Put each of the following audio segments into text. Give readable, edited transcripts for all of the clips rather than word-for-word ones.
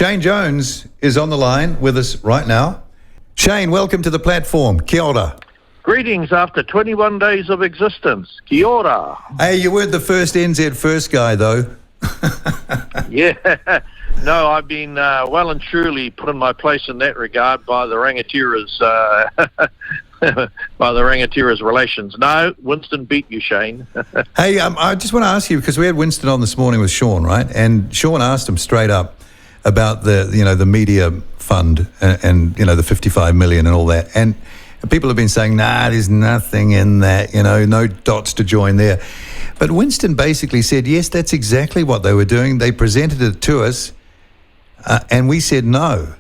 Shane Jones is on the line with us right now. Shane, welcome to the platform. Kia ora. Greetings after 21 days of existence. Kia ora. Hey, you weren't the first NZ first guy, though. Yeah. No, I've been well and truly put in my place in that regard by the Rangatiras, relations. No, Winston beat you, Shane. Hey, I just want to ask you, because we had Winston on this morning with Sean, right? And Sean asked him straight up about the media fund and the 55 million and all that. And people have been saying, there's nothing in that, no dots to join there. But Winston basically said, yes, that's exactly what they were doing. They presented it to us, and we said no.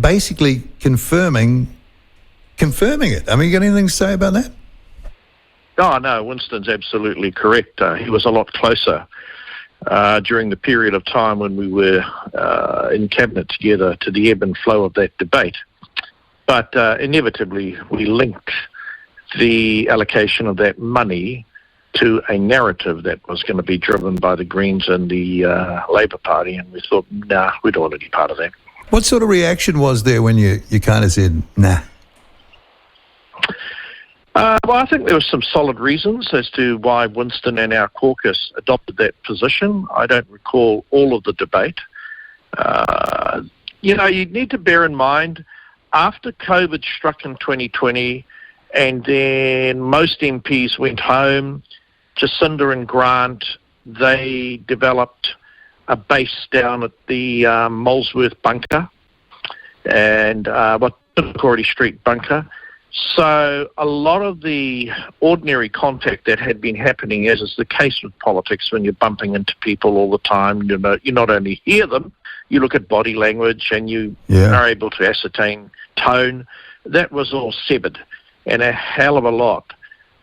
Basically confirming it. I mean, you got anything to say about that? Oh, no, Winston's absolutely correct. He was a lot closer during the period of time when we were in Cabinet together to the ebb and flow of that debate. But inevitably, we linked the allocation of that money to a narrative that was going to be driven by the Greens and the Labour Party, and we thought, we don't want any part of that. What sort of reaction was there when you kind of said, nah? Well, I think there were some solid reasons as to why Winston and our caucus adopted that position. I don't recall all of the debate. You need to bear in mind, after COVID struck in 2020, and then most MPs went home, Jacinda and Grant, they developed a base down at the Molesworth bunker and Corey Street bunker. So a lot of the ordinary contact that had been happening, as is the case with politics, when you're bumping into people all the time, you not only hear them, you look at body language and you are able to ascertain tone. That was all severed, and a hell of a lot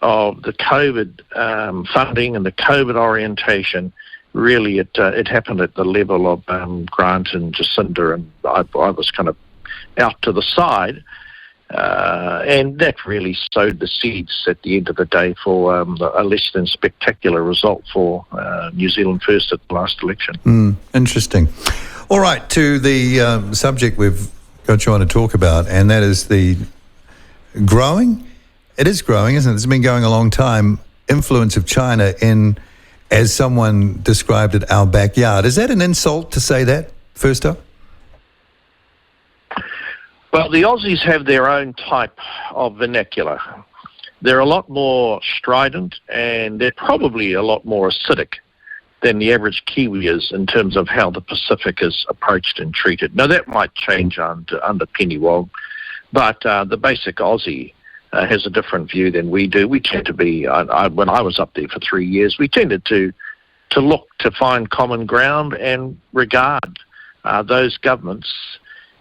of the COVID funding and the COVID orientation, really it happened at the level of Grant and Jacinda, and I was kind of out to the side. And that really sowed the seeds at the end of the day for a less than spectacular result for New Zealand First at the last election. Interesting. All right, to the subject we've got you on to talk about, and that is the growing, it is growing, isn't it? It's been going a long time, influence of China in, as someone described it, our backyard. Is that an insult to say that, first up? Well, the Aussies have their own type of vernacular. They're a lot more strident, and they're probably a lot more acidic than the average Kiwi is in terms of how the Pacific is approached and treated. Now, that might change under Penny Wong, but the basic Aussie has a different view than we do. We tend to be, when I was up there for 3 years, we tended to look to find common ground and regard those governments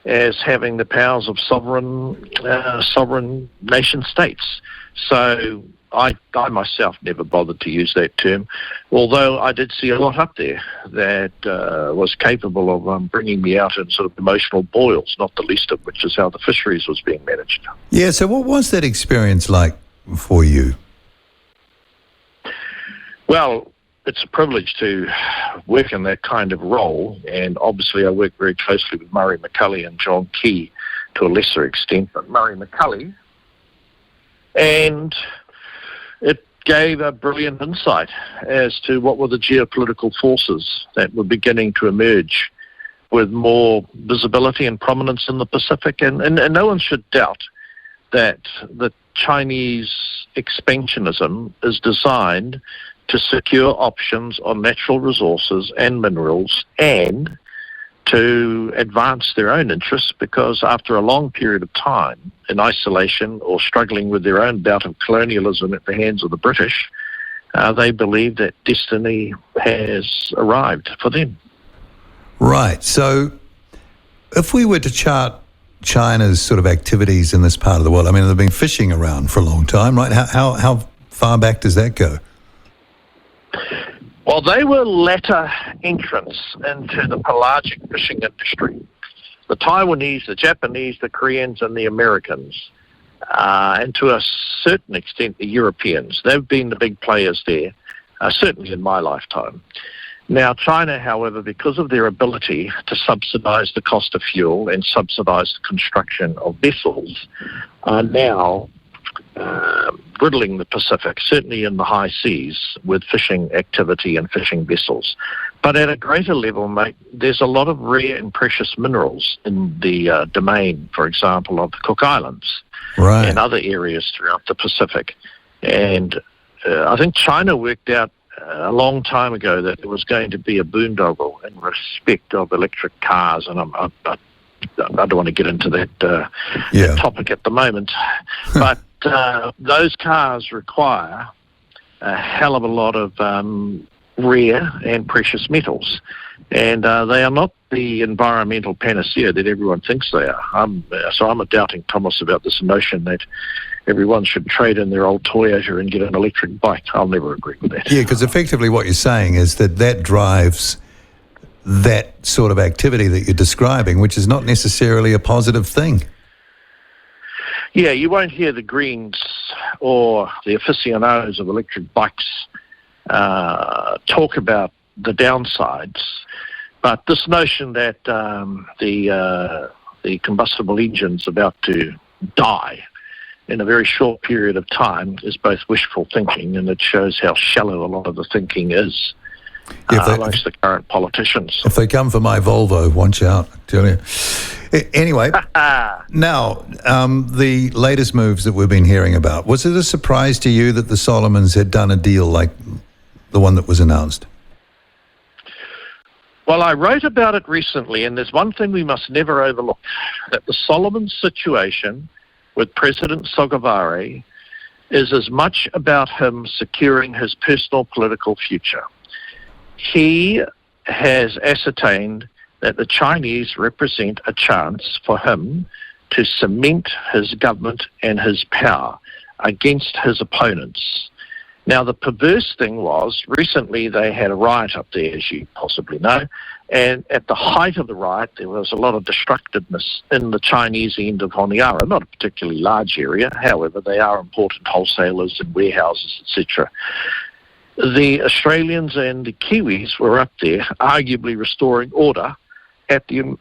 as having the powers of sovereign nation states. So I myself never bothered to use that term, although I did see a lot up there that was capable of bringing me out in sort of emotional boils, not the least of which is how the fisheries was being managed. Yeah, so what was that experience like for you? Well, it's a privilege to work in that kind of role, and obviously I work very closely with Murray McCulley and John Key to a lesser extent, but Murray McCulley, and it gave a brilliant insight as to what were the geopolitical forces that were beginning to emerge with more visibility and prominence in the Pacific, and no one should doubt that the Chinese expansionism is designed to secure options on natural resources and minerals and to advance their own interests, because after a long period of time in isolation or struggling with their own bout of colonialism at the hands of the British, they believe that destiny has arrived for them. Right. So if we were to chart China's sort of activities in this part of the world, I mean, they've been fishing around for a long time, right? How far back does that go? Well, they were latter entrants into the pelagic fishing industry. The Taiwanese, the Japanese, the Koreans, and the Americans, and to a certain extent the Europeans. They've been the big players there, certainly in my lifetime. Now, China, however, because of their ability to subsidise the cost of fuel and subsidise the construction of vessels, are now riddling the Pacific, certainly in the high seas, with fishing activity and fishing vessels. But at a greater level, mate, there's a lot of rare and precious minerals in the domain, for example, of the Cook Islands and other areas throughout the Pacific. And I think China worked out a long time ago that there was going to be a boondoggle in respect of electric cars, and I don't want to get into that topic at the moment, but those cars require a hell of a lot of rare and precious metals, and they are not the environmental panacea that everyone thinks they are. So I'm a doubting Thomas about this notion that everyone should trade in their old Toyota and get an electric bike. I'll never agree with that. Yeah, because effectively what you're saying is that drives that sort of activity that you're describing, which is not necessarily a positive thing. Yeah, you won't hear the Greens or the aficionados of electric bikes talk about the downsides, but this notion that the combustible engine's about to die in a very short period of time is both wishful thinking, and it shows how shallow a lot of the thinking is amongst the current politicians. If they come for my Volvo, watch out, I tell you. Anyway, now, the latest moves that we've been hearing about, was it a surprise to you that the Solomons had done a deal like the one that was announced? Well, I wrote about it recently, and there's one thing we must never overlook, that the Solomon situation with President Sogavare is as much about him securing his personal political future. He has ascertained that the Chinese represent a chance for him to cement his government and his power against his opponents. Now, the perverse thing was, recently they had a riot up there, as you possibly know, and at the height of the riot, there was a lot of destructiveness in the Chinese end of Honiara, not a particularly large area, however, they are important wholesalers and warehouses, etc. The Australians and the Kiwis were up there, arguably restoring order at the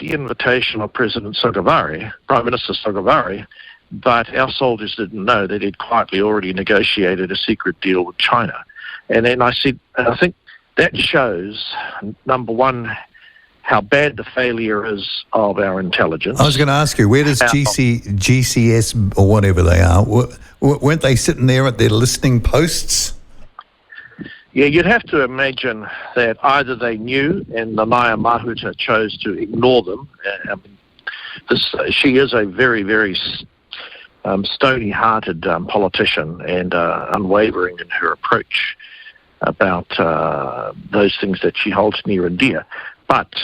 invitation of President Sogavare, Prime Minister Sogavare, but our soldiers didn't know that he'd quietly already negotiated a secret deal with China. And then I said, and I think that shows, number one, how bad the failure is of our intelligence. I was going to ask you, where does GCS or whatever they are, weren't they sitting there at their listening posts? Yeah, you'd have to imagine that either they knew and the Naya Mahuta chose to ignore them. She is a very, very stony-hearted politician and unwavering in her approach about those things that she holds near and dear. But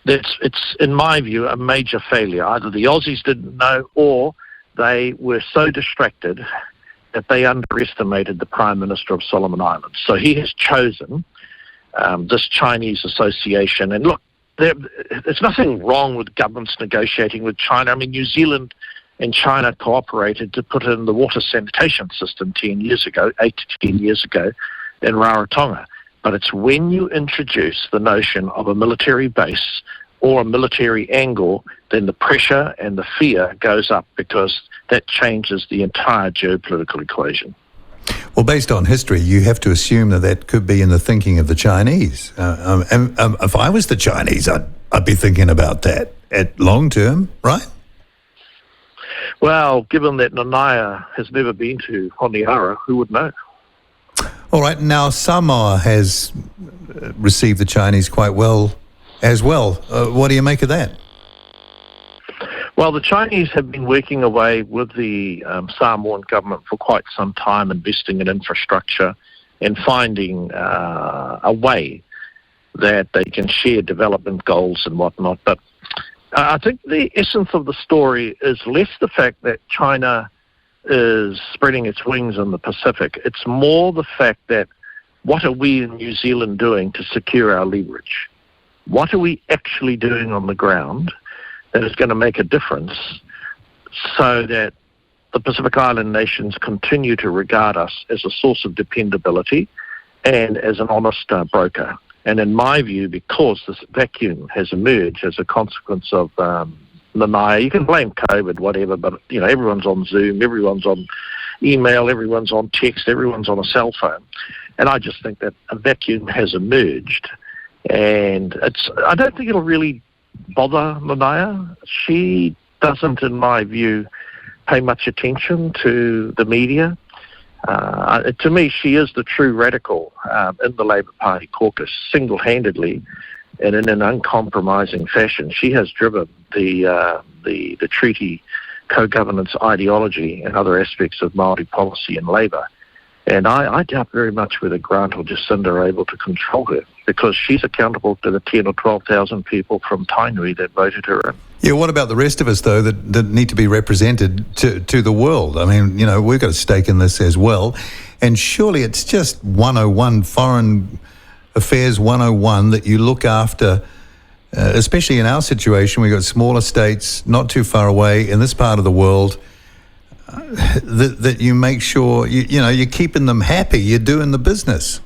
it's, in my view, a major failure. Either the Aussies didn't know or they were so distracted that they underestimated the Prime Minister of Solomon Islands. So he has chosen this Chinese association. And look, there's nothing wrong with governments negotiating with China. I mean, New Zealand and China cooperated to put in the water sanitation system 8 to 10 years ago in Rarotonga. But it's when you introduce the notion of a military base or a military angle, then the pressure and the fear goes up, because that changes the entire geopolitical equation. Well, based on history, you have to assume that could be in the thinking of the Chinese. If I was the Chinese, I'd be thinking about that at long term, right? Well, given that Nanaia has never been to Honiara, who would know? All right, now Samoa has received the Chinese quite well as well. What do you make of that? Well, the Chinese have been working away with the Samoan government for quite some time, investing in infrastructure and finding a way that they can share development goals and whatnot. But I think the essence of the story is less the fact that China is spreading its wings in the Pacific. It's more the fact that what are we in New Zealand doing to secure our leverage? What are we actually doing on the ground that is going to make a difference so that the Pacific Island nations continue to regard us as a source of dependability and as an honest broker? And in my view, because this vacuum has emerged as a consequence of Lanaya, you can blame COVID, whatever, but everyone's on Zoom, everyone's on email, everyone's on text, everyone's on a cell phone. And I just think that a vacuum has emerged. And I don't think it'll really bother Lanaya. She doesn't, in my view, pay much attention to the media. To me, she is the true radical in the Labour Party caucus, single-handedly and in an uncompromising fashion. She has driven the treaty co-governance ideology and other aspects of Māori policy in Labour. And I doubt very much whether Grant or Jacinda are able to control her, because she's accountable to the 10 or 12,000 people from Tainui that voted her in. Yeah, what about the rest of us, though, that need to be represented to the world? I mean, we've got a stake in this as well. And surely it's just 101, Foreign Affairs 101, that you look after, especially in our situation. We've got smaller states not too far away in this part of the world, that you make sure, you're keeping them happy, you're doing the business.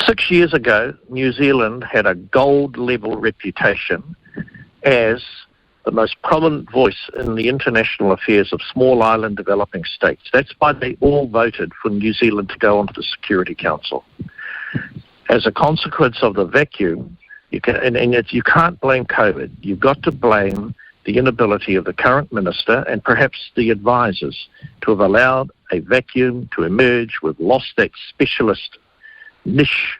6 years ago, New Zealand had a gold-level reputation as the most prominent voice in the international affairs of small island developing states. That's why they all voted for New Zealand to go onto the Security Council. As a consequence of the vacuum, you can't blame COVID. You've got to blame the inability of the current minister and perhaps the advisors to have allowed a vacuum to emerge. We've lost that specialist niche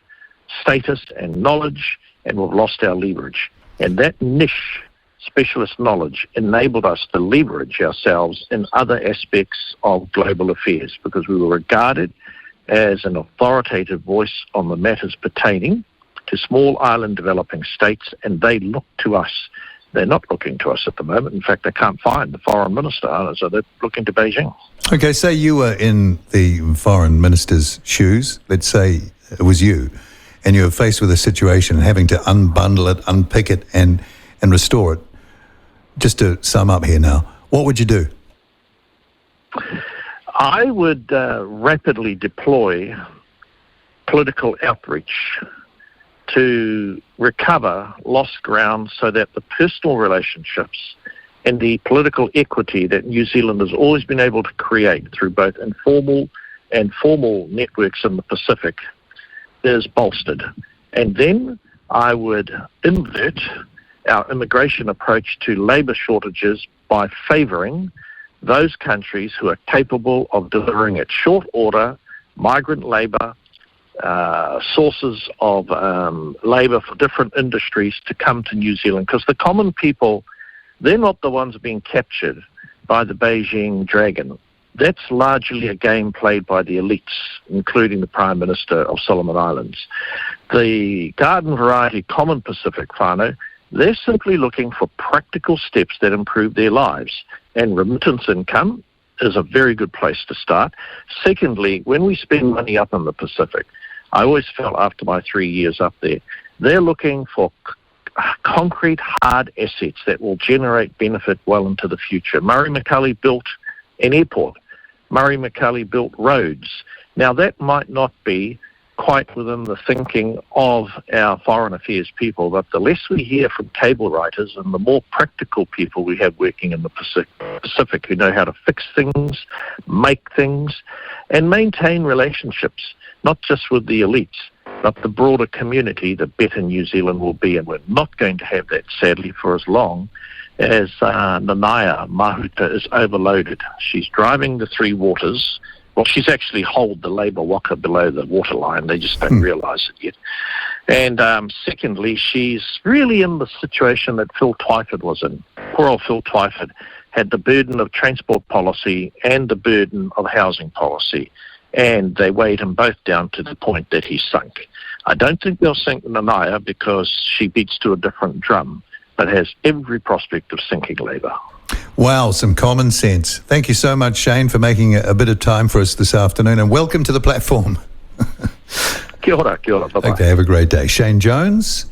status and knowledge, and we've lost our leverage. And that niche specialist knowledge enabled us to leverage ourselves in other aspects of global affairs, because we were regarded as an authoritative voice on the matters pertaining to small island developing states, and they look to us. They're not looking to us at the moment. In fact, they can't find the foreign minister, so they're looking to Beijing. Okay, say you were in the foreign minister's shoes. Let's say it was you, and you were faced with a situation having to unbundle it, unpick it, and restore it. Just to sum up here now, what would you do? I would rapidly deploy political outreach to recover lost ground, so that the personal relationships and the political equity that New Zealand has always been able to create through both informal and formal networks in the Pacific is bolstered. And then I would invert our immigration approach to labour shortages by favouring those countries who are capable of delivering at short order migrant labour, sources of labour for different industries to come to New Zealand, because the common people, they're not the ones being captured by the Beijing dragon. That's largely a game played by the elites, including the Prime Minister of Solomon Islands. The garden variety common Pacific whānau, they're simply looking for practical steps that improve their lives, and remittance income is a very good place to start. Secondly, when we spend money up in the Pacific, I always felt after my 3 years up there, they're looking for concrete, hard assets that will generate benefit well into the future. Murray McCully built an airport. Murray McCully built roads. Now, that might not be quite within the thinking of our foreign affairs people, but the less we hear from cable writers and the more practical people we have working in the Pacific who know how to fix things, make things, and maintain relationships, not just with the elites, but the broader community, the better New Zealand will be. And we're not going to have that, sadly, for as long as Nanaya Mahuta is overloaded. She's driving the three waters. Well, she's actually holed the Labour waka below the waterline. They just don't realise it yet. And secondly, she's really in the situation that Phil Twyford was in. Poor old Phil Twyford had the burden of transport policy and the burden of housing policy, and they weighed him both down to the point that he sunk. I don't think they'll sink Nanaya because she beats to a different drum, but has every prospect of sinking Labour. Wow, some common sense. Thank you so much, Shane, for making a bit of time for us this afternoon, and welcome to the platform. Kia ora, bye-bye. Okay, have a great day. Shane Jones,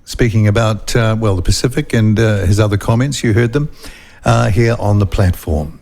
speaking about, the Pacific and his other comments. You heard them here on the platform.